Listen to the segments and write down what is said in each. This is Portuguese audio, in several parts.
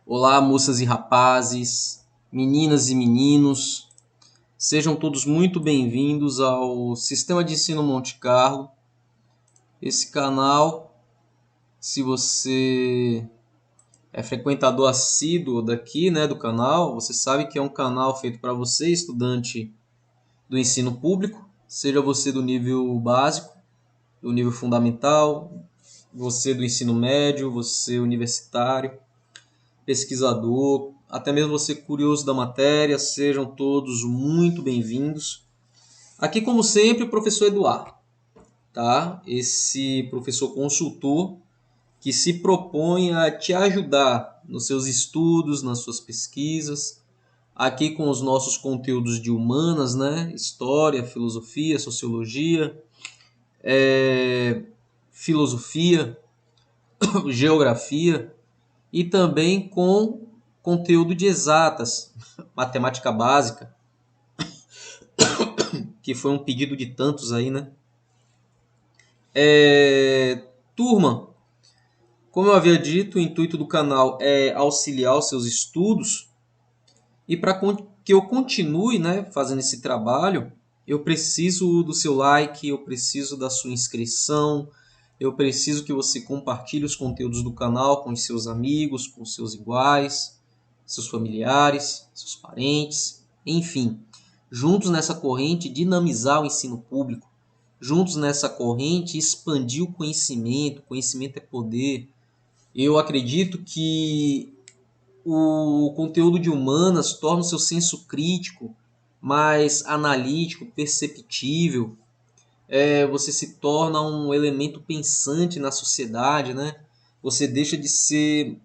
Olá, moças e rapazes, meninas e meninos, sejam todos muito bem-vindos ao Sistema de Ensino Monte Carlo. Esse canal, se você é frequentador assíduo daqui, do canal, você sabe que é um canal feito para você, estudante do ensino público, seja você do nível básico, do nível fundamental, você do ensino médio, você universitário, pesquisador, até mesmo você curioso da matéria, sejam todos muito bem-vindos. Aqui, como sempre, o professor Eduardo, tá? Esse professor consultor que se propõe a te ajudar nos seus estudos, nas suas pesquisas, aqui com os nossos conteúdos de humanas, História, filosofia, sociologia, filosofia, geografia, e também com conteúdo de exatas, matemática básica, que foi um pedido de tantos aí, Turma, como eu havia dito, o intuito do canal é auxiliar os seus estudos, e para que eu continue fazendo esse trabalho, eu preciso do seu like, eu preciso da sua inscrição, eu preciso que você compartilhe os conteúdos do canal com os seus amigos, com os seus iguais, seus familiares, seus parentes, enfim. Juntos nessa corrente, dinamizar o ensino público. Juntos nessa corrente, expandir o conhecimento. Conhecimento é poder. Eu acredito que o conteúdo de humanas torna o seu senso crítico mais analítico, perceptível. Você se torna um elemento pensante na sociedade, Você deixa de ser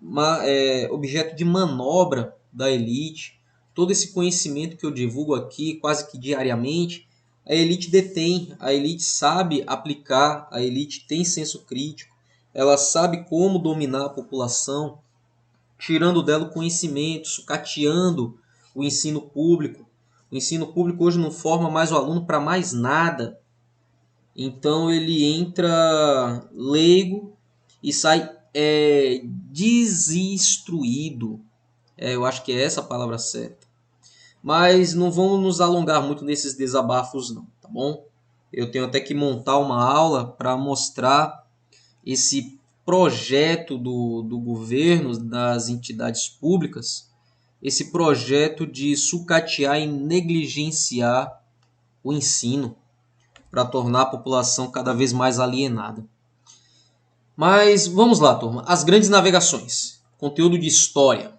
objeto de manobra da elite. Todo esse conhecimento que eu divulgo aqui, quase que diariamente, a elite detém, a elite sabe aplicar, a elite tem senso crítico, ela sabe como dominar a população, tirando dela o conhecimento, sucateando o ensino público. O ensino público hoje não forma mais o aluno para mais nada. Então ele entra leigo e sai desinstruído. Eu acho que é essa a palavra certa. Mas não vamos nos alongar muito nesses desabafos não, tá bom? Eu tenho até que montar uma aula para mostrar esse projeto do governo, das entidades públicas, esse projeto de sucatear e negligenciar o ensino para tornar a população cada vez mais alienada. Mas vamos lá, turma. As grandes navegações. Conteúdo de história.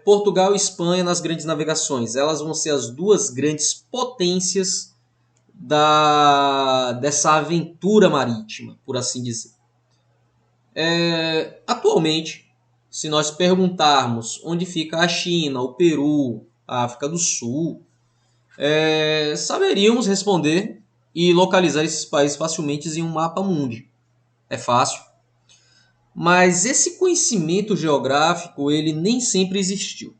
Portugal e Espanha nas grandes navegações. Elas vão ser as duas grandes potências dessa aventura marítima, por assim dizer. Atualmente, se nós perguntarmos onde fica a China, o Peru, a África do Sul, saberíamos responder e localizar esses países facilmente em um mapa mundi. É fácil. Mas esse conhecimento geográfico ele nem sempre existiu.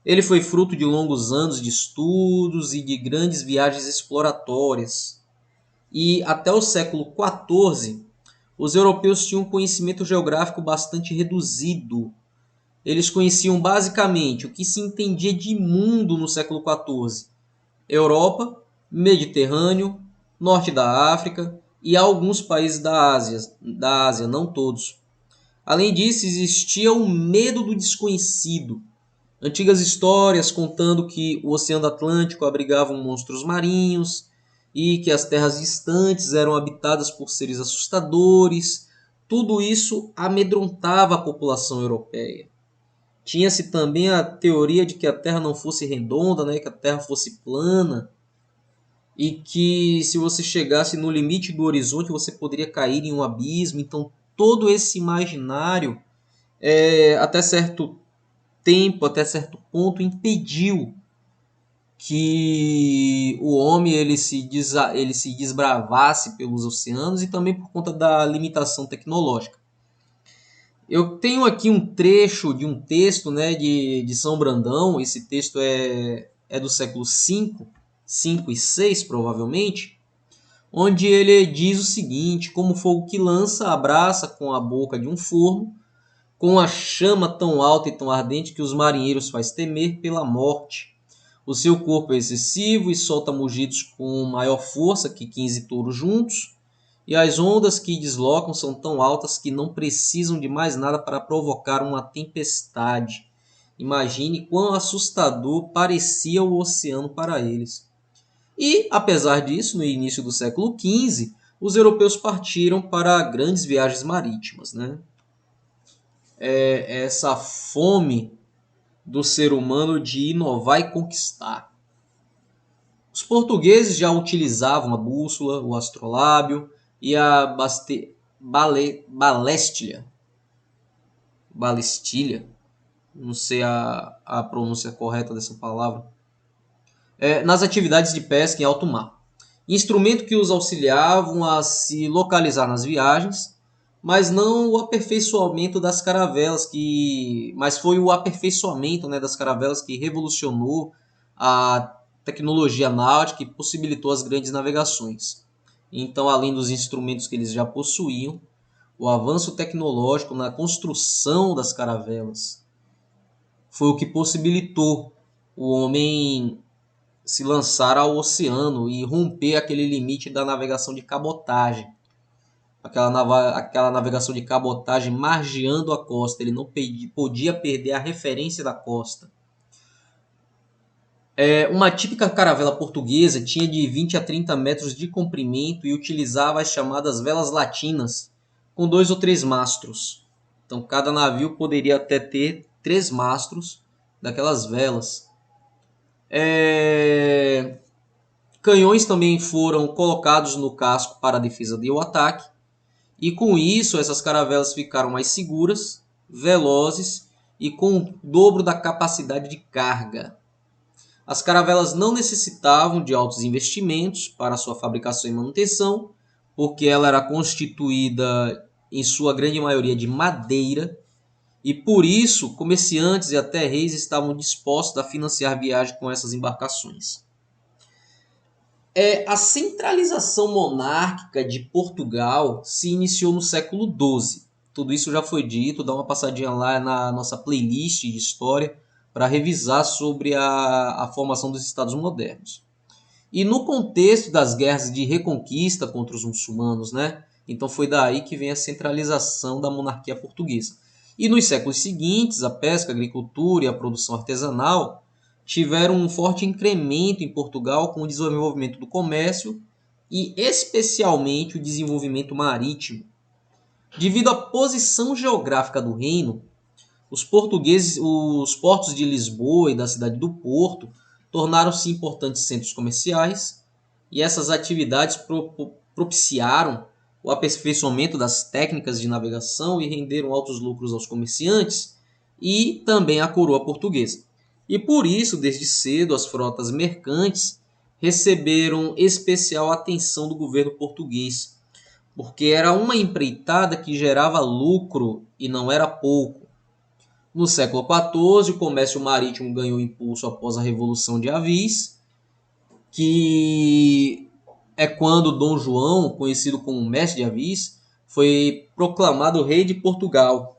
Ele foi fruto de longos anos de estudos e de grandes viagens exploratórias. E até o século XIV, os europeus tinham um conhecimento geográfico bastante reduzido. Eles conheciam basicamente o que se entendia de mundo no século XIV. Europa, Mediterrâneo, Norte da África e alguns países da Ásia, não todos. Além disso, existia o medo do desconhecido. Antigas histórias contando que o Oceano Atlântico abrigava monstros marinhos e que as terras distantes eram habitadas por seres assustadores. Tudo isso amedrontava a população europeia. Tinha-se também a teoria de que a Terra não fosse redonda, que a Terra fosse plana e que se você chegasse no limite do horizonte você poderia cair em um abismo. Então todo esse imaginário, até certo tempo, até certo ponto, impediu que o homem ele se desbravasse pelos oceanos, e também por conta da limitação tecnológica. Eu tenho aqui um trecho de um texto de São Brandão. Esse texto é do século V e VI, provavelmente, onde ele diz o seguinte: como fogo que lança, abraça com a boca de um forno, com a chama tão alta e tão ardente que os marinheiros faz temer pela morte. O seu corpo é excessivo e solta mugidos com maior força que 15 touros juntos, e as ondas que deslocam são tão altas que não precisam de mais nada para provocar uma tempestade. Imagine quão assustador parecia o oceano para eles. E, apesar disso, no início do século XV, os europeus partiram para grandes viagens marítimas, né? Essa fome do ser humano de inovar e conquistar. Os portugueses já utilizavam a bússola, o astrolábio e a balestilha, não sei a pronúncia correta dessa palavra, nas atividades de pesca em alto mar. Instrumento que os auxiliavam a se localizar nas viagens, mas não o aperfeiçoamento das caravelas, mas foi o aperfeiçoamento, né, das caravelas que revolucionou a tecnologia náutica e possibilitou as grandes navegações. Então, além dos instrumentos que eles já possuíam, o avanço tecnológico na construção das caravelas foi o que possibilitou o homem se lançar ao oceano e romper aquele limite da navegação de cabotagem. Aquela navegação de cabotagem margeando a costa. Ele não podia perder a referência da costa. Uma típica caravela portuguesa tinha de 20 a 30 metros de comprimento e utilizava as chamadas velas latinas, com 2 ou 3 mastros. Então, cada navio poderia até ter 3 mastros daquelas velas. Canhões também foram colocados no casco para a defesa e o ataque. E com isso, essas caravelas ficaram mais seguras, velozes e com o dobro da capacidade de carga. As caravelas não necessitavam de altos investimentos para sua fabricação e manutenção, porque ela era constituída em sua grande maioria de madeira, e por isso comerciantes e até reis estavam dispostos a financiar viagens com essas embarcações. A centralização monárquica de Portugal se iniciou no século XII. Tudo isso já foi dito, dá uma passadinha lá na nossa playlist de história para revisar sobre a formação dos Estados modernos. E no contexto das guerras de reconquista contra os muçulmanos, né? Então foi daí que vem a centralização da monarquia portuguesa. E nos séculos seguintes, a pesca, a agricultura e a produção artesanal tiveram um forte incremento em Portugal com o desenvolvimento do comércio e especialmente o desenvolvimento marítimo. Devido à posição geográfica do reino, os portos de Lisboa e da cidade do Porto tornaram-se importantes centros comerciais e essas atividades propiciaram o aperfeiçoamento das técnicas de navegação e renderam altos lucros aos comerciantes e também à coroa portuguesa. E por isso, desde cedo, as frotas mercantes receberam especial atenção do governo português, porque era uma empreitada que gerava lucro e não era pouco. No século XIV, o comércio marítimo ganhou impulso após a Revolução de Avis, que é quando Dom João, conhecido como Mestre de Avis, foi proclamado rei de Portugal,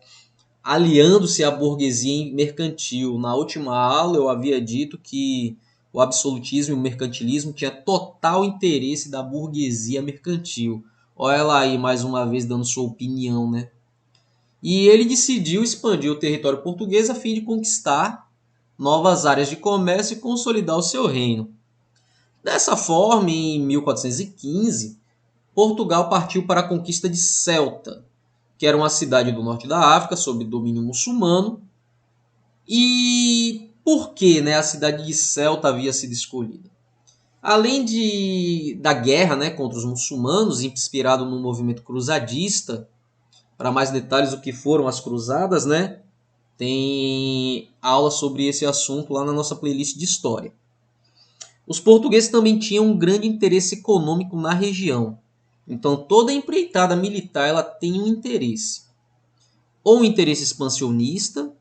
aliando-se à burguesia mercantil. Na última aula eu havia dito que o absolutismo e o mercantilismo tinha total interesse da burguesia mercantil. Olha ela aí mais uma vez dando sua opinião, né? E ele decidiu expandir o território português a fim de conquistar novas áreas de comércio e consolidar o seu reino. Dessa forma, em 1415, Portugal partiu para a conquista de Ceuta, que era uma cidade do norte da África, sob domínio muçulmano. E por que, né, a cidade de Ceuta havia sido escolhida? Além da guerra, né, contra os muçulmanos, inspirado no movimento cruzadista, para mais detalhes do que foram as cruzadas, né, tem aula sobre esse assunto lá na nossa playlist de história. Os portugueses também tinham um grande interesse econômico na região. Então toda empreitada militar ela tem um interesse. Ou um interesse expansionista,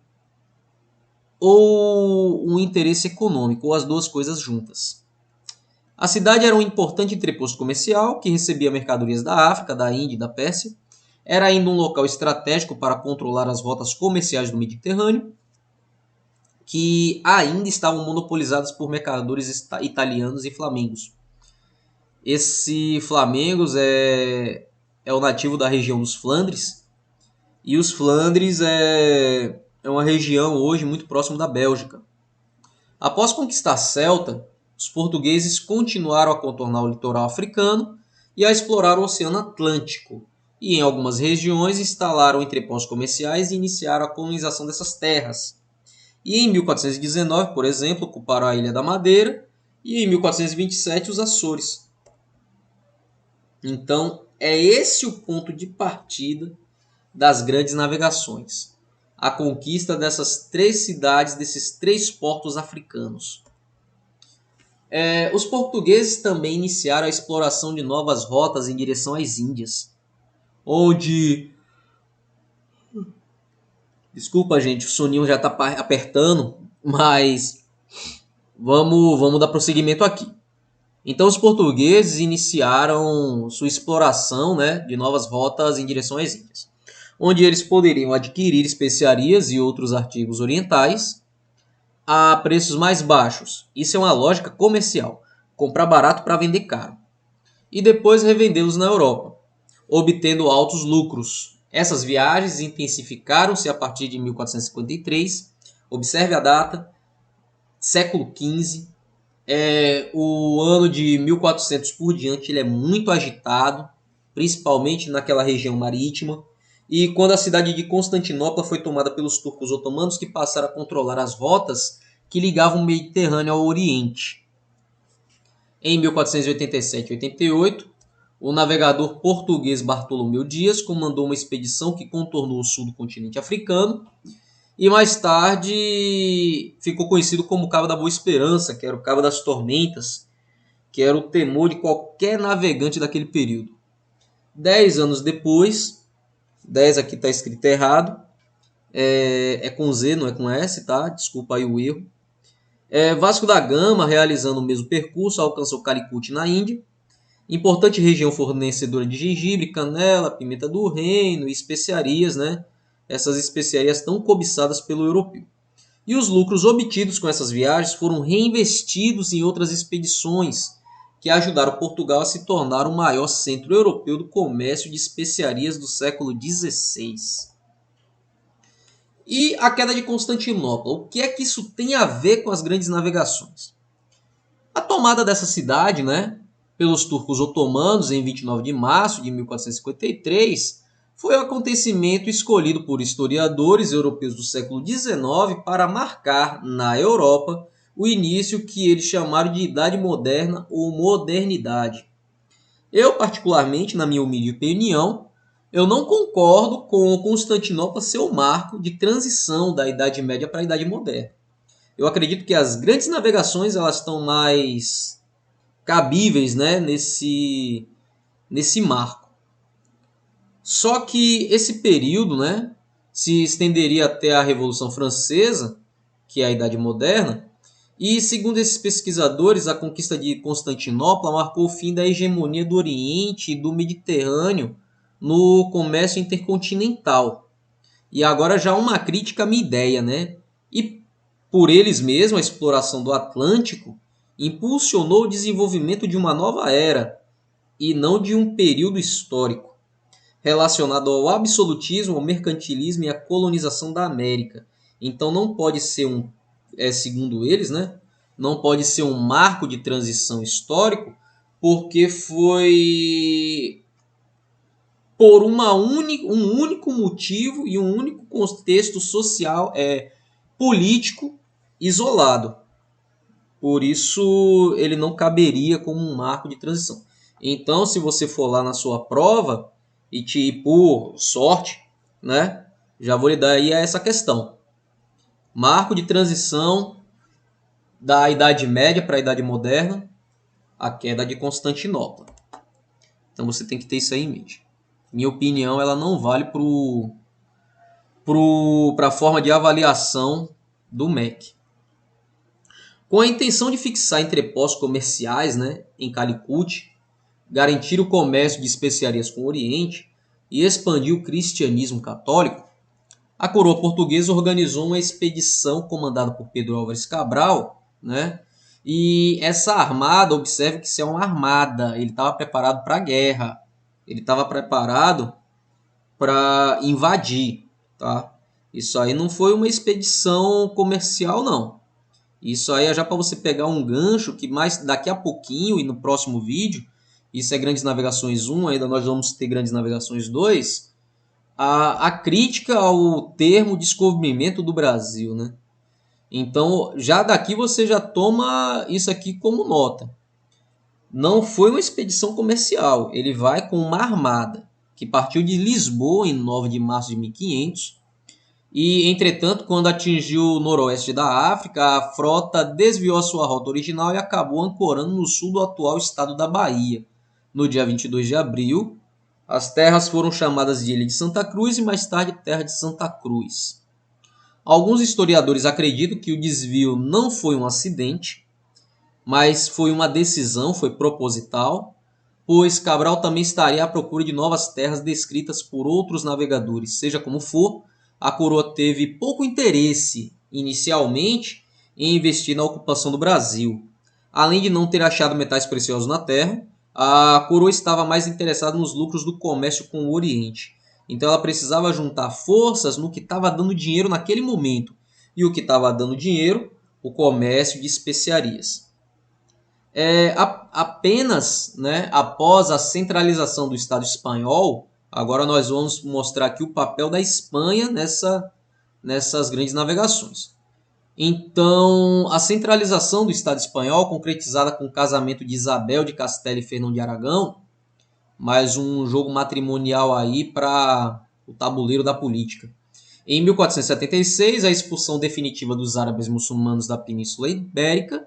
ou um interesse econômico, ou as duas coisas juntas. A cidade era um importante entreposto comercial que recebia mercadorias da África, da Índia e da Pérsia. Era ainda um local estratégico para controlar as rotas comerciais do Mediterrâneo, que ainda estavam monopolizadas por mercadores italianos e flamengos. Esse Flamengos é o nativo da região dos Flandres, e os Flandres é uma região hoje muito próximo da Bélgica. Após conquistar Celta, os portugueses continuaram a contornar o litoral africano e a explorar o Oceano Atlântico, e em algumas regiões instalaram entrepostos comerciais e iniciaram a colonização dessas terras. E em 1419, por exemplo, ocuparam a Ilha da Madeira e em 1427 os Açores. Então, é esse o ponto de partida das grandes navegações. A conquista dessas 3 cidades, desses 3 portos africanos. Os portugueses também iniciaram a exploração de novas rotas em direção às Índias, onde... Desculpa, gente, o soninho já está apertando, mas vamos dar prosseguimento aqui. Então, os portugueses iniciaram sua exploração, né, de novas rotas em direção às Índias, onde eles poderiam adquirir especiarias e outros artigos orientais a preços mais baixos. Isso é uma lógica comercial. Comprar barato para vender caro. E depois revendê-los na Europa, obtendo altos lucros. Essas viagens intensificaram-se a partir de 1453. Observe a data, século XV. O ano de 1400 por diante ele é muito agitado, principalmente naquela região marítima. E quando a cidade de Constantinopla foi tomada pelos turcos otomanos, que passaram a controlar as rotas que ligavam o Mediterrâneo ao Oriente. Em 1487 e 88, o navegador português Bartolomeu Dias comandou uma expedição que contornou o sul do continente africano e mais tarde ficou conhecido como Cabo da Boa Esperança, que era o Cabo das Tormentas, que era o temor de qualquer navegante daquele período. 10 anos depois, 10 aqui está escrito errado, é com Z, não é com S, tá? Desculpa aí o erro. Vasco da Gama, realizando o mesmo percurso, alcançou Calicut na Índia, importante região fornecedora de gengibre, canela, pimenta do reino e especiarias, né? Essas especiarias tão cobiçadas pelo europeu. E os lucros obtidos com essas viagens foram reinvestidos em outras expedições que ajudaram Portugal a se tornar o maior centro europeu do comércio de especiarias do século XVI. E a queda de Constantinopla, o que é que isso tem a ver com as grandes navegações? A tomada dessa cidade, né, pelos turcos otomanos em 29 de março de 1453 foi o acontecimento escolhido por historiadores europeus do século XIX para marcar, na Europa, o início que eles chamaram de Idade Moderna ou Modernidade. Eu, particularmente, na minha humilde opinião, eu não concordo com Constantinopla ser o marco de transição da Idade Média para a Idade Moderna. Eu acredito que as grandes navegações elas estão mais cabíveis, né, nesse marco. Só que esse período, né, se estenderia até a Revolução Francesa, que é a Idade Moderna, e segundo esses pesquisadores, a conquista de Constantinopla marcou o fim da hegemonia do Oriente e do Mediterrâneo no comércio intercontinental. E agora já uma crítica à minha ideia, né? E por eles mesmos, a exploração do Atlântico impulsionou o desenvolvimento de uma nova era e não de um período histórico relacionado ao absolutismo, ao mercantilismo e à colonização da América. Então não pode ser segundo eles, né? Não pode ser um marco de transição histórico, porque foi por um único motivo e um único contexto social, político isolado. Por isso, ele não caberia como um marco de transição. Então, se você for lá na sua prova e por sorte, né, já vou lhe dar aí essa questão. Marco de transição da Idade Média para a Idade Moderna, a queda de Constantinopla. Então, você tem que ter isso aí em mente. Minha opinião, ela não vale para a forma de avaliação do MEC. Com a intenção de fixar entrepostos comerciais, né, em Calicut, garantir o comércio de especiarias com o Oriente e expandir o cristianismo católico, a coroa portuguesa organizou uma expedição comandada por Pedro Álvares Cabral, né? E essa armada, observe que isso é uma armada, ele estava preparado para a guerra, ele estava preparado para invadir, tá? Isso aí não foi uma expedição comercial, não. Isso aí é já para você pegar um gancho que mais daqui a pouquinho e no próximo vídeo, isso é Grandes Navegações 1, ainda nós vamos ter Grandes Navegações 2, a crítica ao termo descobrimento do Brasil, né? Então, já daqui você já toma isso aqui como nota. Não foi uma expedição comercial, ele vai com uma armada que partiu de Lisboa em 9 de março de 1500 e, entretanto, quando atingiu o noroeste da África, a frota desviou a sua rota original e acabou ancorando no sul do atual estado da Bahia. No dia 22 de abril, as terras foram chamadas de Ilha de Santa Cruz e mais tarde Terra de Santa Cruz. Alguns historiadores acreditam que o desvio não foi um acidente, mas foi uma decisão, foi proposital, pois Cabral também estaria à procura de novas terras descritas por outros navegadores. Seja como for, a coroa teve pouco interesse, inicialmente, em investir na ocupação do Brasil. Além de não ter achado metais preciosos na terra, a coroa estava mais interessada nos lucros do comércio com o Oriente. Então ela precisava juntar forças no que estava dando dinheiro naquele momento. E o que estava dando dinheiro? O comércio de especiarias. Apenas, né, após a centralização do Estado espanhol, agora nós vamos mostrar aqui o papel da Espanha nessas grandes navegações. Então, a centralização do Estado espanhol, concretizada com o casamento de Isabel de Castela e Fernão de Aragão, mais um jogo matrimonial aí para o tabuleiro da política. Em 1476, a expulsão definitiva dos árabes muçulmanos da Península Ibérica.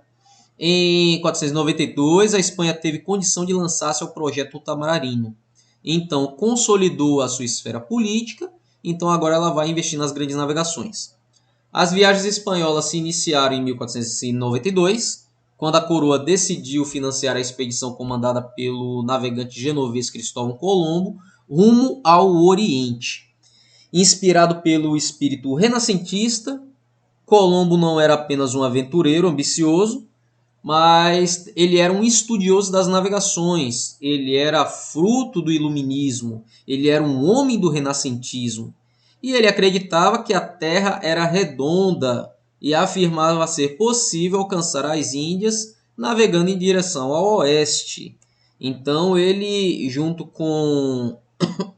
Em 492, a Espanha teve condição de lançar-se ao projeto Ultramarino. Então, consolidou a sua esfera política, então agora ela vai investir nas grandes navegações. As viagens espanholas se iniciaram em 1492, quando a coroa decidiu financiar a expedição comandada pelo navegante genovês Cristóvão Colombo rumo ao Oriente. Inspirado pelo espírito renascentista, Colombo não era apenas um aventureiro ambicioso, mas ele era um estudioso das navegações, ele era fruto do iluminismo, ele era um homem do renascentismo. E ele acreditava que a Terra era redonda e afirmava ser possível alcançar as Índias navegando em direção ao oeste. Então ele, junto com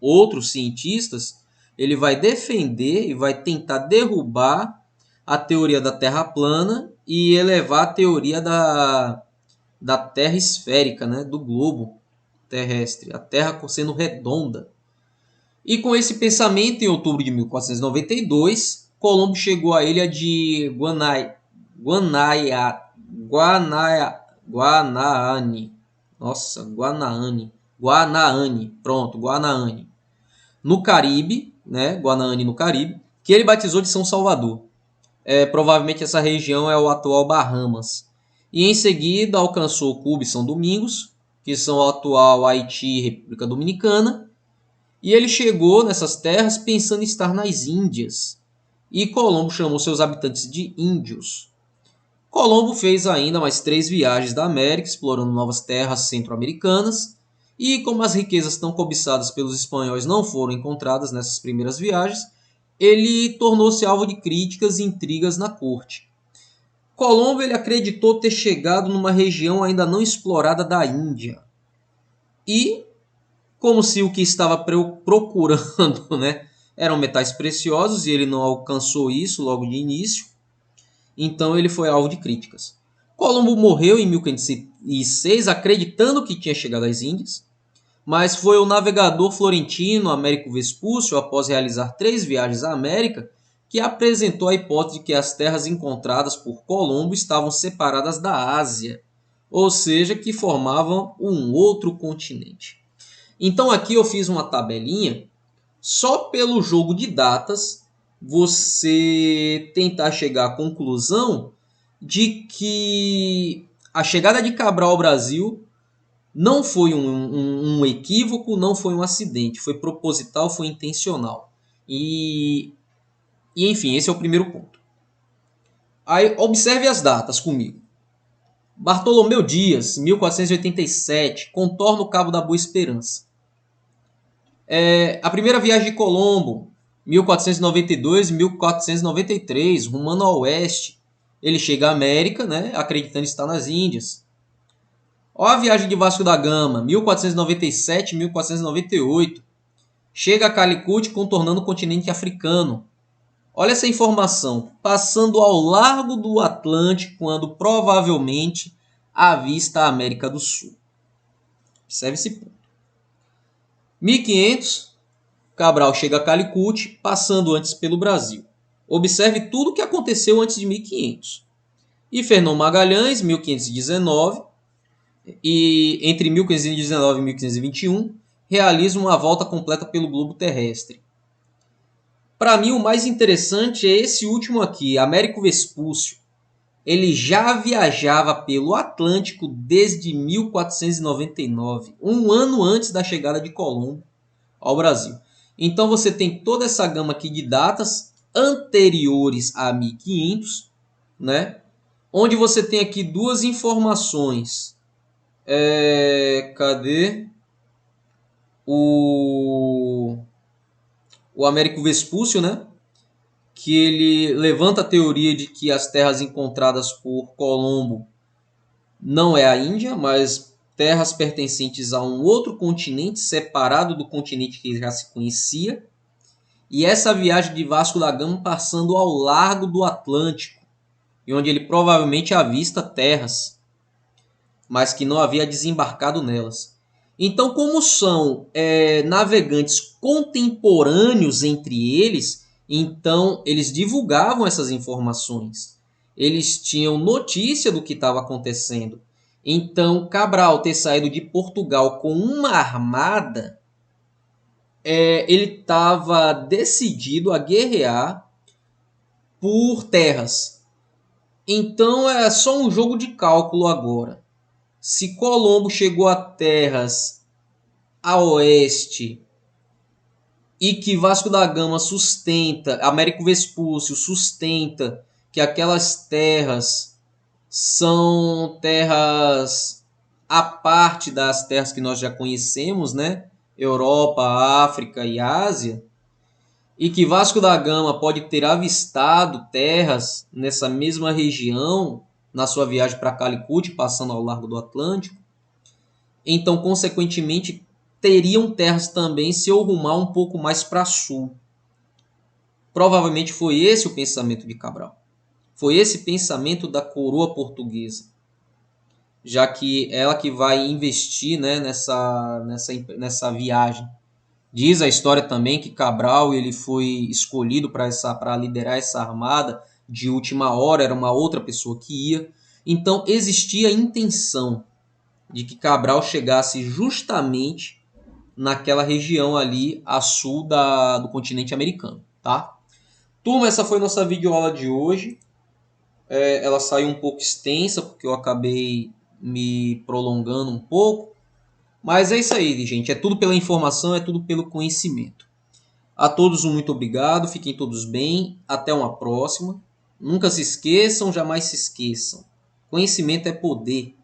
outros cientistas, ele vai defender e vai tentar derrubar a teoria da Terra plana e elevar a teoria da Terra esférica, né, do globo terrestre, a Terra sendo redonda. E com esse pensamento, em outubro de 1492, Colombo chegou à ilha de Guanaane, no Caribe, né, Guanaane no Caribe, que ele batizou de São Salvador. Provavelmente essa região é o atual Bahamas. E em seguida alcançou Cuba e São Domingos, que são o atual Haiti e República Dominicana. E ele chegou nessas terras pensando em estar nas Índias. E Colombo chamou seus habitantes de índios. Colombo fez ainda mais 3 viagens da América, explorando novas terras centro-americanas. E como as riquezas tão cobiçadas pelos espanhóis não foram encontradas nessas primeiras viagens, ele tornou-se alvo de críticas e intrigas na corte. Colombo ele acreditou ter chegado numa região ainda não explorada da Índia. E, como se o que estava procurando, né, eram metais preciosos e ele não alcançou isso logo de início, então ele foi alvo de críticas. Colombo morreu em 1506 acreditando que tinha chegado às Índias, mas foi o navegador florentino Américo Vespúcio, após realizar 3 viagens à América, que apresentou a hipótese de que as terras encontradas por Colombo estavam separadas da Ásia, ou seja, que formavam um outro continente. Então aqui eu fiz uma tabelinha, só pelo jogo de datas, você tentar chegar à conclusão de que a chegada de Cabral ao Brasil não foi um equívoco, não foi um acidente, foi proposital, foi intencional. Enfim, esse é o primeiro ponto. Aí, observe as datas comigo. Bartolomeu Dias, 1487, contorna o Cabo da Boa Esperança. A primeira viagem de Colombo, 1492 e 1493, rumando ao oeste. Ele chega à América, né, acreditando estar nas Índias. Olha a viagem de Vasco da Gama, 1497 e 1498. Chega a Calicut contornando o continente africano. Olha essa informação, passando ao largo do Atlântico quando provavelmente avista a América do Sul. Observe esse ponto. 1500, Cabral chega a Calicut, passando antes pelo Brasil. Observe tudo o que aconteceu antes de 1500. E Fernão Magalhães, 1519, e entre 1519 e 1521, realiza uma volta completa pelo globo terrestre. Para mim, o mais interessante é esse último aqui, Américo Vespúcio. Ele já viajava pelo Atlântico desde 1499, um ano antes da chegada de Colombo ao Brasil. Então você tem toda essa gama aqui de datas anteriores a 1500, né? Onde você tem aqui duas informações. Cadê? O Américo Vespúcio, né? Que ele levanta a teoria de que as terras encontradas por Colombo não é a Índia, mas terras pertencentes a um outro continente separado do continente que já se conhecia. E essa viagem de Vasco da Gama passando ao largo do Atlântico, e onde ele provavelmente avista terras, mas que não havia desembarcado nelas. Então, como são navegantes contemporâneos entre eles, então eles divulgavam essas informações. Eles tinham notícia do que estava acontecendo. Então, Cabral ter saído de Portugal com uma armada, ele estava decidido a guerrear por terras. Então, é só um jogo de cálculo agora. Se Colombo chegou a terras a oeste e que Vasco da Gama sustenta, Américo Vespúcio sustenta que aquelas terras são terras à parte das terras que nós já conhecemos, né? Europa, África e Ásia, e que Vasco da Gama pode ter avistado terras nessa mesma região na sua viagem para Calicut, passando ao largo do Atlântico, então, consequentemente, teriam terras também se eu rumar um pouco mais para sul. Provavelmente foi esse o pensamento de Cabral. Foi esse pensamento da coroa portuguesa, já que ela que vai investir, né, nessa viagem. Diz a história também que Cabral ele foi escolhido para liderar essa armada de última hora, era uma outra pessoa que ia. Então existia a intenção de que Cabral chegasse justamente naquela região ali a sul do continente americano, tá? Turma, essa foi nossa videoaula de hoje. Ela saiu um pouco extensa porque eu acabei me prolongando um pouco. Mas é isso aí, gente. É tudo pela informação, é tudo pelo conhecimento. A todos um muito obrigado, fiquem todos bem, até uma próxima. Nunca se esqueçam, jamais se esqueçam. Conhecimento é poder.